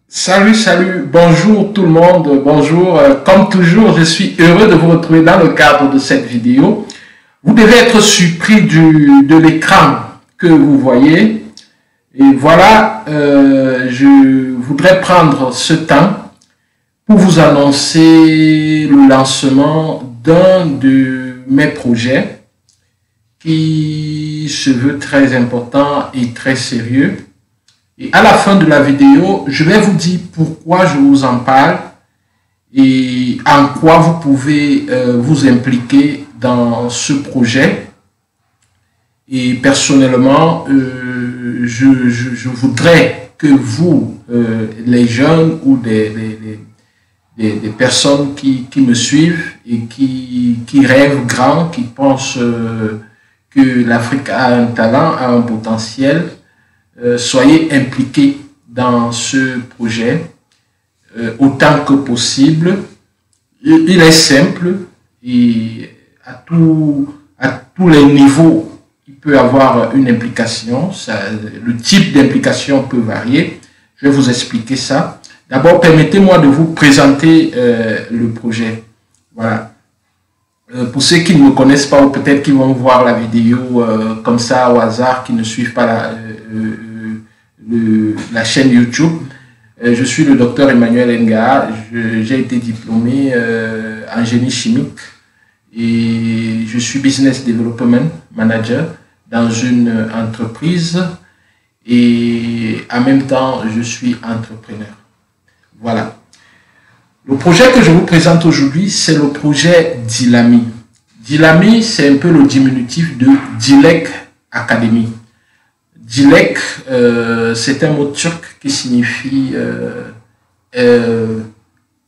Salut, bonjour tout le monde, bonjour. Comme toujours, je suis heureux de vous retrouver dans le cadre de cette vidéo. Vous devez être surpris de l'écran que vous voyez. Et voilà, je voudrais prendre ce temps pour vous annoncer le lancement d'un de mes projets qui se veut très important et très sérieux. Et à la fin de la vidéo, je vais vous dire pourquoi je vous en parle et en quoi vous pouvez vous impliquer dans ce projet. Et personnellement, je voudrais que vous, les jeunes ou des personnes qui me suivent et qui rêvent grand, qui pensent que l'Afrique a un talent, a un potentiel, soyez impliqués dans ce projet autant que possible. Il est simple et à tous les niveaux, il peut avoir une implication. Le type d'implication peut varier. Je vais vous expliquer ça. D'abord, permettez-moi de vous présenter le projet. Voilà. Pour ceux qui ne me connaissent pas ou peut-être qui vont voir la vidéo comme ça au hasard, qui ne suivent pas la chaîne YouTube, je suis le docteur Emmanuel Nga. J'ai été diplômé en génie chimique et je suis Business Development Manager dans une entreprise et en même temps je suis entrepreneur. Voilà. Le projet que je vous présente aujourd'hui, c'est le projet Dilami. Dilami, c'est un peu le diminutif de Dilek Academy. Dilek, c'est un mot turc qui signifie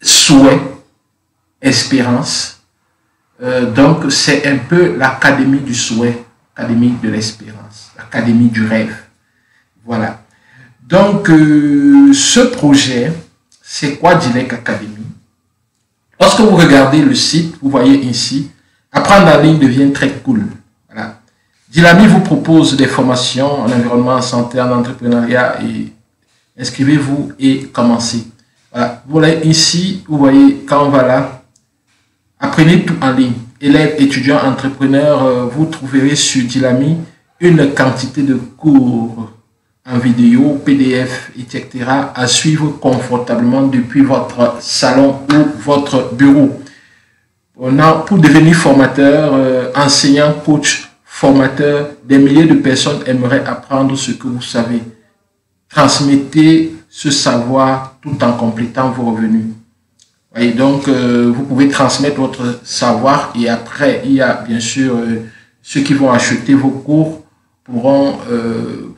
souhait, espérance. Donc, c'est un peu l'académie du souhait, l'académie de l'espérance, l'académie du rêve. Voilà. Donc, ce projet, c'est quoi Dilek Academy? Lorsque vous regardez le site, vous voyez ici, apprendre en ligne devient très cool. Voilà. Dilami vous propose des formations en environnement, santé, en entrepreneuriat et inscrivez-vous et commencez. Voilà. Voilà ici, vous voyez, quand on va là, apprenez tout en ligne. Élèves, étudiants, entrepreneurs, vous trouverez sur Dilami une quantité de cours en vidéo, PDF, etc. à suivre confortablement depuis votre salon ou votre bureau. Pour devenir formateur, enseignant, coach, formateur, des milliers de personnes aimeraient apprendre ce que vous savez. Transmettez ce savoir tout en complétant vos revenus. Et donc, vous pouvez transmettre votre savoir et après, il y a bien sûr ceux qui vont acheter vos cours pourront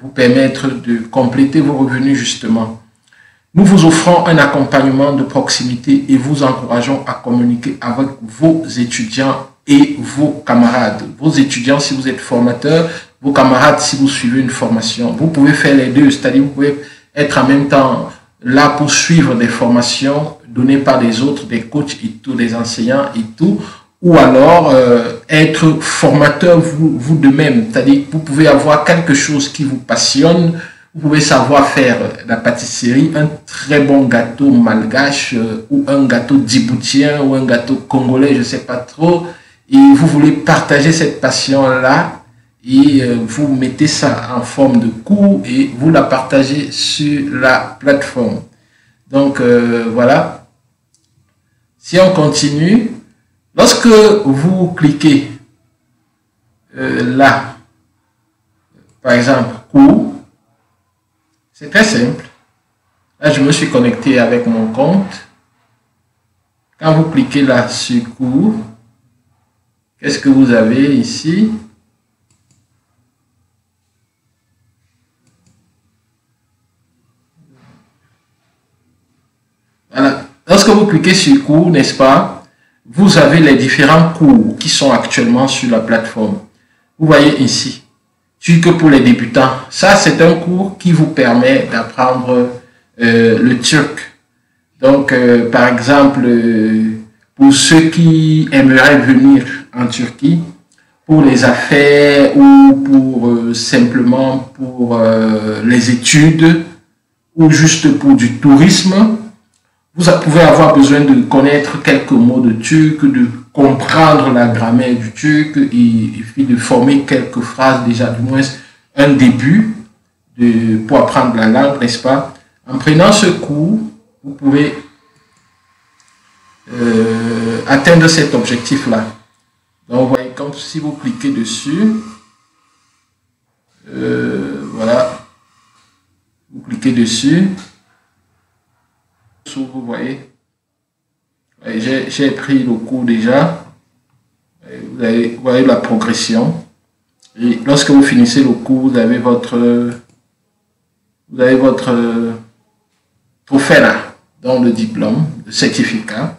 vous permettre de compléter vos revenus justement. Nous vous offrons un accompagnement de proximité et vous encourageons à communiquer avec vos étudiants et vos camarades. Vos étudiants si vous êtes formateur, vos camarades si vous suivez une formation. Vous pouvez faire les deux, c'est-à-dire vous pouvez être en même temps là pour suivre des formations données par des autres, des coachs et tout, des enseignants et tout, ou alors être formateur vous de même, c'est-à-dire vous pouvez avoir quelque chose qui vous passionne, vous pouvez savoir faire la pâtisserie, un très bon gâteau malgache ou un gâteau djiboutien ou un gâteau congolais, je ne sais pas trop, et vous voulez partager cette passion-là et vous mettez ça en forme de cours et vous la partagez sur la plateforme. Donc voilà, si on continue, lorsque vous cliquez là, par exemple, cours, c'est très simple. Là, je me suis connecté avec mon compte. Quand vous cliquez là sur cours, qu'est-ce que vous avez ici? Voilà. Lorsque vous cliquez sur cours, n'est-ce pas? Vous avez les différents cours qui sont actuellement sur la plateforme. Vous voyez ici, turc pour les débutants. Ça, c'est un cours qui vous permet d'apprendre le turc. Donc, par exemple, pour ceux qui aimeraient venir en Turquie, pour les affaires ou pour simplement pour les études, ou juste pour du tourisme. Vous pouvez avoir besoin de connaître quelques mots de turc, de comprendre la grammaire du turc, et puis de former quelques phrases, déjà du moins un début pour apprendre la langue, n'est-ce pas? En prenant ce cours, vous pouvez atteindre cet objectif-là. Donc, vous voyez, comme si vous cliquez dessus, voilà, vous cliquez dessus, vous voyez, j'ai pris le cours déjà, vous voyez la progression, et lorsque vous finissez le cours, vous avez votre trophée là, dans le diplôme, le certificat.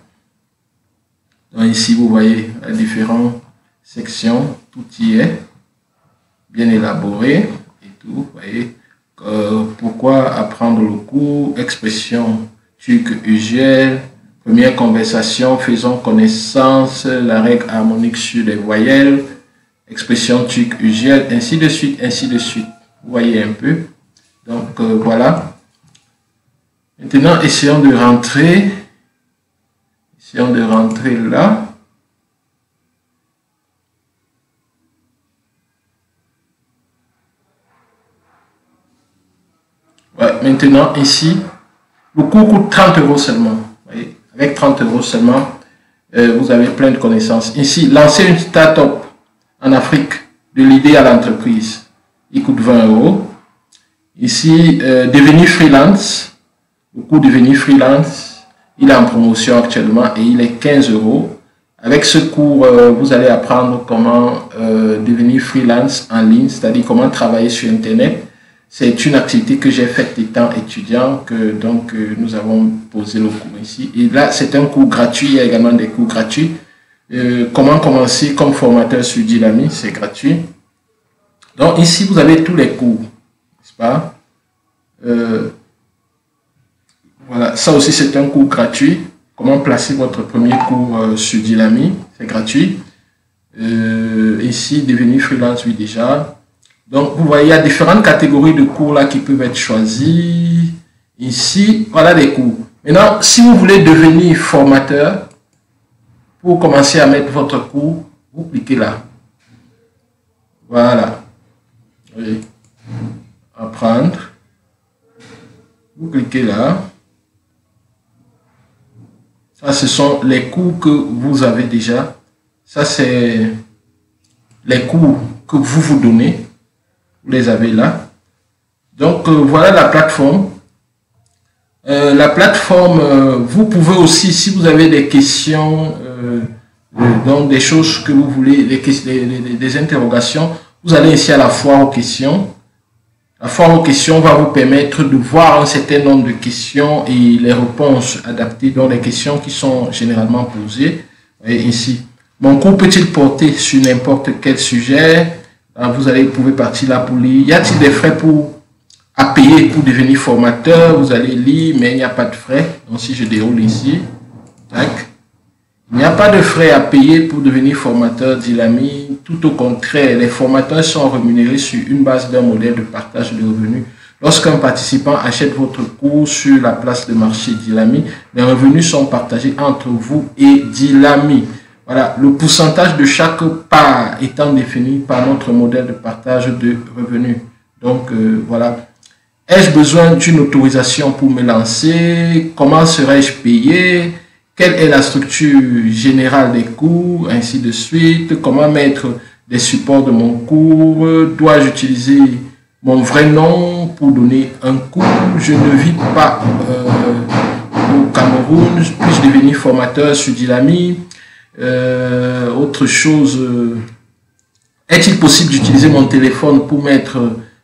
Donc ici, vous voyez les différentes sections, tout y est bien élaboré et tout. Vous voyez pourquoi apprendre le cours, expression turque usuelle, première conversation, faisons connaissance, la règle harmonique sur les voyelles, expression turque usuelle, ainsi de suite, ainsi de suite. Vous voyez un peu. Donc voilà. Maintenant, essayons de rentrer là. Ouais, maintenant, ici, le cours coûte 30 € seulement. Vous voyez, avec 30 € seulement, vous avez plein de connaissances. Ici, lancer une start-up en Afrique, de l'idée à l'entreprise, il coûte 20 €. Ici, devenir freelance, le cours devenir freelance, il est en promotion actuellement et il est 15 €. Avec ce cours, vous allez apprendre comment devenir freelance en ligne, c'est-à-dire comment travailler sur Internet. C'est une activité que j'ai faite étant étudiant, que donc nous avons posé le cours ici. Et là, c'est un cours gratuit, il y a également des cours gratuits. Comment commencer comme formateur sur Djilami, c'est gratuit. Donc ici, vous avez tous les cours, n'est-ce pas? Voilà, ça aussi c'est un cours gratuit. Comment placer votre premier cours sur Djilami, c'est gratuit. Ici, devenir freelance, oui déjà. Donc, vous voyez, il y a différentes catégories de cours là qui peuvent être choisies. Ici, voilà les cours. Maintenant, si vous voulez devenir formateur, pour commencer à mettre votre cours, vous cliquez là. Voilà. Oui. Apprendre. Vous cliquez là. Ça, ce sont les cours que vous avez déjà. Ça, c'est les cours que vous donnez. Vous les avez là. Donc, voilà la plateforme. La plateforme, vous pouvez aussi, si vous avez des questions, donc des choses que vous voulez, des interrogations, vous allez ici à la foire aux questions. La foire aux questions va vous permettre de voir un certain nombre de questions et les réponses adaptées, donc les questions qui sont généralement posées. Et ici, mon cours peut-il porter sur n'importe quel sujet? Vous pouvez partir là pour lire. Y a-t-il des frais à payer pour devenir formateur? Vous allez lire, mais il n'y a pas de frais. Donc si je déroule ici, tac. Il n'y a pas de frais à payer pour devenir formateur Djilami. Tout au contraire, les formateurs sont rémunérés sur une base d'un modèle de partage de revenus. Lorsqu'un participant achète votre cours sur la place de marché Djilami, les revenus sont partagés entre vous et Djilami. Voilà, le pourcentage de chaque part étant défini par notre modèle de partage de revenus. Donc, voilà. Ai-je besoin d'une autorisation pour me lancer? Comment serais-je payé? Quelle est la structure générale des cours? Ainsi de suite. Comment mettre des supports de mon cours? Dois-je utiliser mon vrai nom pour donner un cours? Je ne vis pas au Cameroun. Puis-je devenir formateur sur Djilami? Autre chose, est-il possible d'utiliser mon téléphone pour mettre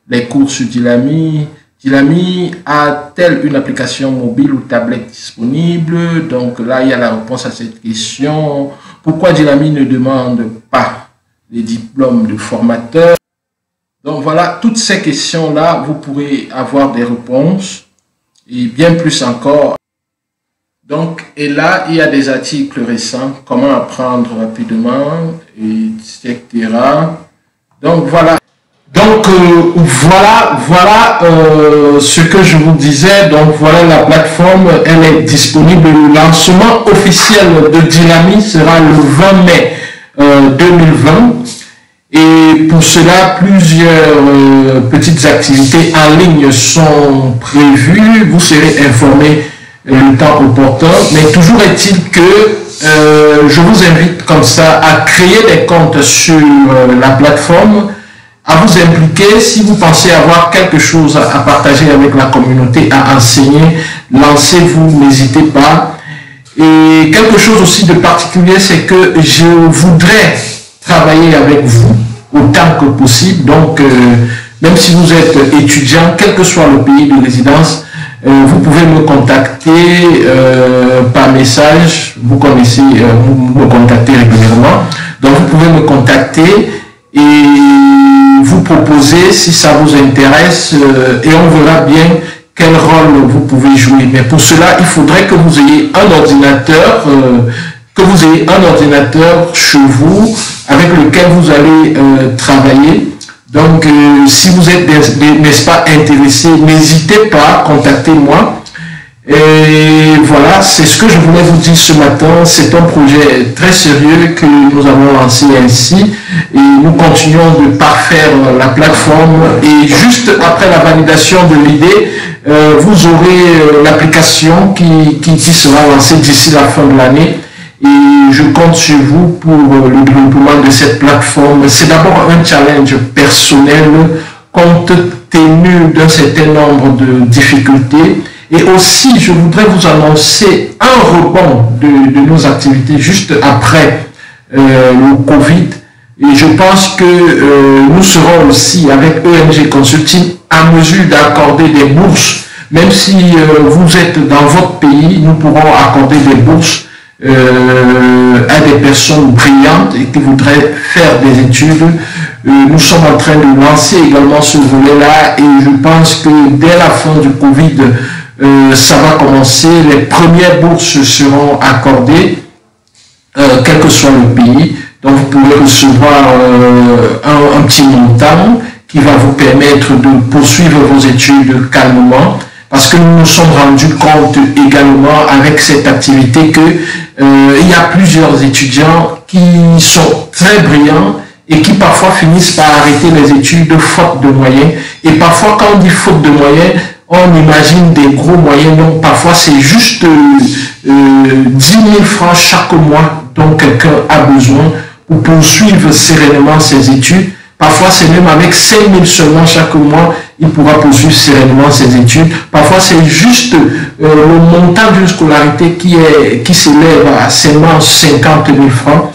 les cours sur Djilami? Djilami a-t-elle une application mobile ou tablette disponible? Donc là, il y a la réponse à cette question. Pourquoi Djilami ne demande pas les diplômes de formateur? Donc voilà, toutes ces questions-là, vous pourrez avoir des réponses et bien plus encore. Donc, et là, il y a des articles récents, comment apprendre rapidement, etc. Donc, voilà. Donc voilà ce que je vous disais. Donc voilà, la plateforme, elle est disponible. Le lancement officiel de Dynami sera le 20 mai 2020. Et pour cela, plusieurs petites activités en ligne sont prévues. Vous serez informés le temps opportun. Mais toujours est-il que je vous invite comme ça à créer des comptes sur la plateforme, à vous impliquer. Si vous pensez avoir quelque chose à partager avec la communauté, à enseigner, lancez-vous, n'hésitez pas. Et quelque chose aussi de particulier, c'est que je voudrais travailler avec vous autant que possible. Donc, même si vous êtes étudiant, quel que soit le pays de résidence, vous pouvez me contacter par message. Vous connaissez, vous me contactez régulièrement. Donc, vous pouvez me contacter et vous proposer si ça vous intéresse et on verra bien quel rôle vous pouvez jouer. Mais pour cela, il faudrait que vous ayez un ordinateur, chez vous avec lequel vous allez travailler. Donc, si vous êtes, n'est-ce pas, intéressé, n'hésitez pas, contactez-moi. Et voilà, c'est ce que je voulais vous dire ce matin. C'est un projet très sérieux que nous avons lancé ainsi. Et nous continuons de parfaire la plateforme. Et juste après la validation de l'idée, vous aurez l'application qui sera lancée d'ici la fin de l'année. Et je compte sur vous pour le développement de cette plateforme. C'est d'abord un challenge personnel compte tenu d'un certain nombre de difficultés. Et aussi, je voudrais vous annoncer un rebond de nos activités juste après le Covid. Et je pense que nous serons aussi, avec ENG Consulting, à mesure d'accorder des bourses. Même si vous êtes dans votre pays, nous pourrons accorder des bourses à des personnes brillantes et qui voudraient faire des études. Nous sommes en train de lancer également ce volet-là et je pense que dès la fin du Covid, ça va commencer. Les premières bourses seront accordées, quel que soit le pays. Donc vous pouvez recevoir un petit montant qui va vous permettre de poursuivre vos études calmement. Parce que nous nous sommes rendus compte également avec cette activité que il y a plusieurs étudiants qui sont très brillants et qui parfois finissent par arrêter les études faute de moyens. Et parfois, quand on dit faute de moyens, on imagine des gros moyens. Donc parfois, c'est juste 10 000 francs chaque mois dont quelqu'un a besoin pour poursuivre sereinement ses études. Parfois, c'est même avec 5 000 seulement chaque mois, il pourra poursuivre sereinement ses études. Parfois, c'est juste le montant d'une scolarité qui s'élève à seulement 50 000 francs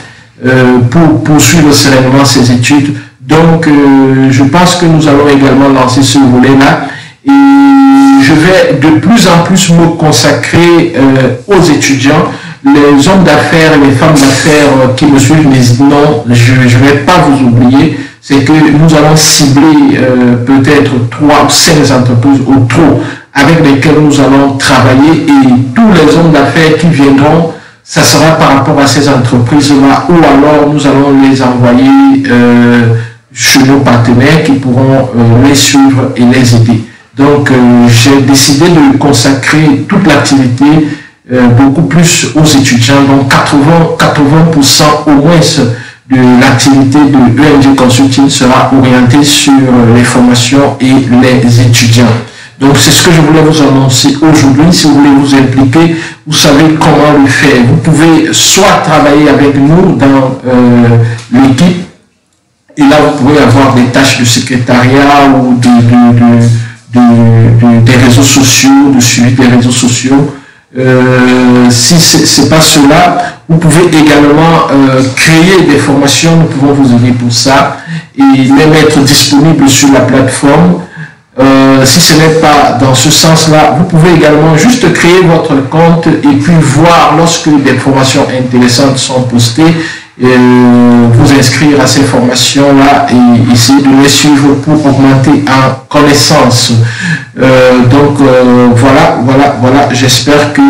pour poursuivre sereinement ses études. Donc, je pense que nous allons également lancer ce volet-là. Et je vais de plus en plus me consacrer aux étudiants. Les hommes d'affaires et les femmes d'affaires qui me suivent me disent non, je ne vais pas vous oublier. C'est que nous allons cibler peut-être 3 ou 5 entreprises au trop avec lesquelles nous allons travailler et tous les hommes d'affaires qui viendront, ça sera par rapport à ces entreprises-là ou alors nous allons les envoyer chez nos partenaires qui pourront les suivre et les aider. Donc j'ai décidé de consacrer toute l'activité beaucoup plus aux étudiants, donc 80% au moins de l'activité de ENG Consulting sera orientée sur les formations et les étudiants. Donc c'est ce que je voulais vous annoncer aujourd'hui. Si vous voulez vous impliquer, vous savez comment le faire. Vous pouvez soit travailler avec nous dans l'équipe, et là vous pouvez avoir des tâches de secrétariat ou des réseaux sociaux, de suivi des réseaux sociaux. Si c'est pas cela, vous pouvez également créer des formations, nous pouvons vous aider pour ça et les mettre disponibles sur la plateforme. Si ce n'est pas dans ce sens-là, vous pouvez également juste créer votre compte et puis voir lorsque des formations intéressantes sont postées, vous inscrire à ces formations-là et essayer de les suivre pour augmenter en connaissance. Donc voilà, j'espère que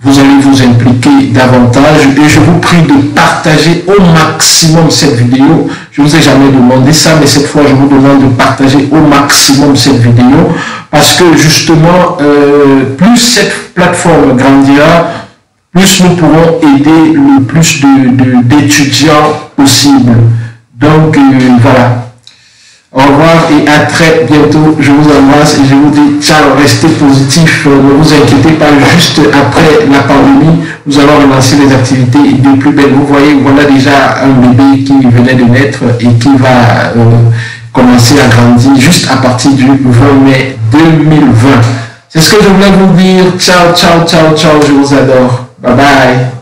vous allez vous impliquer davantage et je vous prie de partager au maximum cette vidéo. Je ne vous ai jamais demandé ça, mais cette fois je vous demande de partager au maximum cette vidéo parce que justement, plus cette plateforme grandira, plus nous pourrons aider le plus d'étudiants possible. Donc voilà. Au revoir et à très bientôt. Je vous embrasse et je vous dis ciao, restez positifs. Ne vous inquiétez pas, juste après la pandémie, nous allons relancer les activités de plus belle. Vous voyez, voilà déjà un bébé qui venait de naître et qui va commencer à grandir juste à partir du 20 mai 2020. C'est ce que je voulais vous dire. Ciao, ciao, ciao, ciao. Je vous adore. Bye bye.